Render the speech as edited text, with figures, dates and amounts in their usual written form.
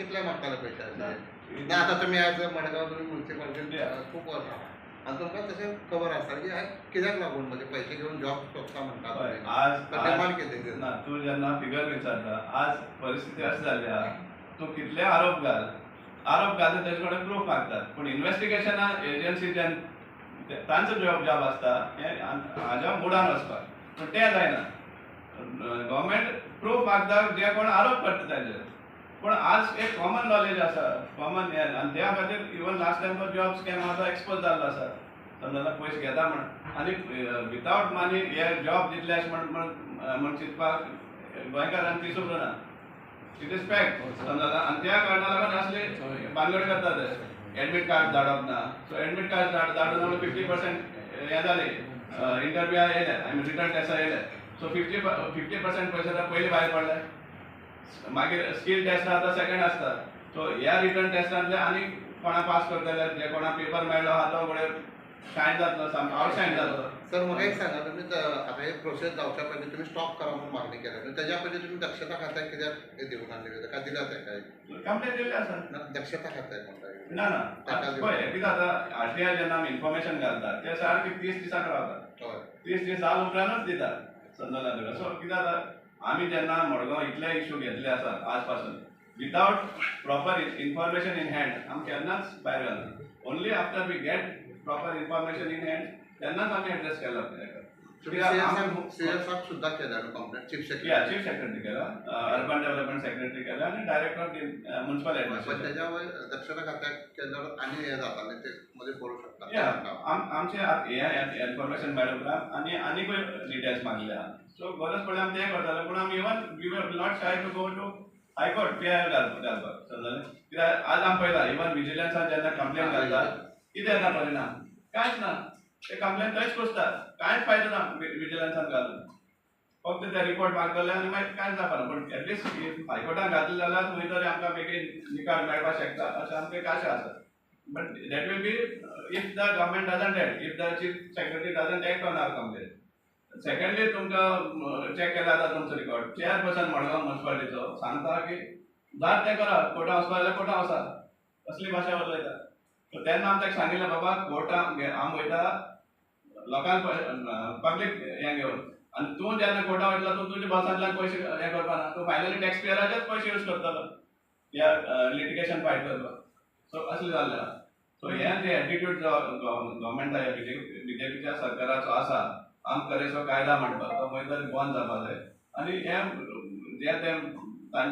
कितल्या मागताले पयशे ना आता तुम्ही आज मडगांव तुम्ही म्युन्सिपालिटीन खूप वर्सां आनी तुमकां तशें खबर आसा की कित्याक लागून म्हणजे पयशे घेवन जॉब सोदता म्हणटा आज डिमांड कितें ना तूं जेन्ना फिगर विचारता आज परिस्थिती अशी जाल्ली आहा तूं कितले आरोप घाल तेजे कडेन प्रूफ मागतात पूण इन्व्हेस्टिगेशनान एजन्सी तांचो जॉब आसता हाज्या मुडान वचपाक पूण तें जायना गव्हर्मेंट प्रूफ मागता जे कोण आरोप करता ताजेर पूण आज एक कॉमन नॉलेज आसा कॉमन आनी त्या खातीर इवन लास्ट टायम तो जॉब स्कॅम आसा एक्सपोज जाल्लो आसा समजा पयशे घेता म्हण आनी विथावट मनी हे जॉब दितले अशें म्हण चिंतपाक गोंयकारांक ती सुरू ना इट इज फॅक्ट समजा आनी त्या कारणाक लागून असले भानगड करता ते एडमीट कार्ड धाडप ना सो एडमीट कार्ड धाडून 50% हे जाले इंटरव्यू येयले आय मीन रिटर्न टेस्ट येयले सो 50% पयशे पयलीं भायर पडले मागीर स्कील टेस्ट आतां सेकंड आसता सो ह्या रिटर्न टेस्टांतले आनी कोणा पास करतले जे कोणा पेपर मेळ्ळो आहा तो फुडें शायन जातलो सामको आवटशायन जातलो सर म्हाका एक सांगा तुमी आतां हे प्रोसेस जावच्या पयलीं तुमी स्टॉप करा म्हणून मागणी केल्या तेज्या पयलीं तुमी दक्षता खात्याक कित्याक हे दिवून नासले काय दिला तेका कंप्लेंट दिल्ली आसा दक्षता खात्याक म्हणटा ना पळय कितें जाता आरटीआय जेन्ना आमी इन्फॉर्मेशन घालता ते सारके 30 दिसांक रावता हय 30 दीस जाल उपरांतूच दिता समजला तुका सो कितें जाता आमी जेन्ना मडगांव इतले इश्यू घेतले आसात आज पासून without proper information in hand आमी केन्नाच भायर घालना only after we get proper information in hand तेन्नाच आमी एड्रेस केला सीएसाक सुद्दां केला कंप्लेंट चीफ सेक्रेटरी केला अर्बन डेव्हलपमेंट सेक्रेटरी केला आणि डायरेक्टर ऑफ म्युन्सिपल पण त्याच्या दक्षता खात्याक केल्यावर आनी हे जाता ते मध्ये करू शकता आमचे इन्फॉर्मेशन मेळ्ळे उपरांत आनीकूय डिटेल्स मागले आहा सो गरज पडल्यार आमी तें करताले पूण आमी even we were not shy to go to high court PI घालपाक समजलें कित्याक आज आमी पळयला इवन विजिलन्सान जेन्ना कंप्लेन घालता कितें येता परिणाम कांयच ना ते कंप्लेन थंयच कुसतात कांयच फायदो ना विजिलन्सान घालून फक्त ते रिपोर्ट मागतले आनी मागीर कांयच जावपाना पूण एटलिस्ट हायकोर्टान घातले जाल्यार खंय तरी आमकां बेगीन निकाल मेळपाक शकता अशें आमकां एक आशा आसा but that will be if the government doesn't act if the chief secretary doesn't act on our complaint secondly तुमकां चॅक केला जाता तुमचो रिकॉर्ड चेअरपर्सन मडगांव म्युन्सिपालिटीचो सांगता की जात तें करा कोर्टां वचपा जाल्यार कोर्टां वचा असली भाशा उलयता सो तेन्ना आमी ताका सांगिल्लें बाबा कोर्टांत आमी वयता लोकांक पब्लीक हें घेवन आनी तूं जेन्ना कोर्टां वयतलो तूं तुज्या बॉसांतल्यान पयशे हें करपाना तूं फायनली टॅक्स पेयराचेच पयशे यूज करतलो ह्या लिटिगेशन फायट करपाक सो असलें जाल्लें आहा सो हें जे एटिट्यूड जो गव्हर्मेंटा बीजेपीच्या सरकाराचो आसा आम करेसो कायदा म्हणपाक तो खंय तरी बंद जावपाक जाय आनी हें जें तें तांचें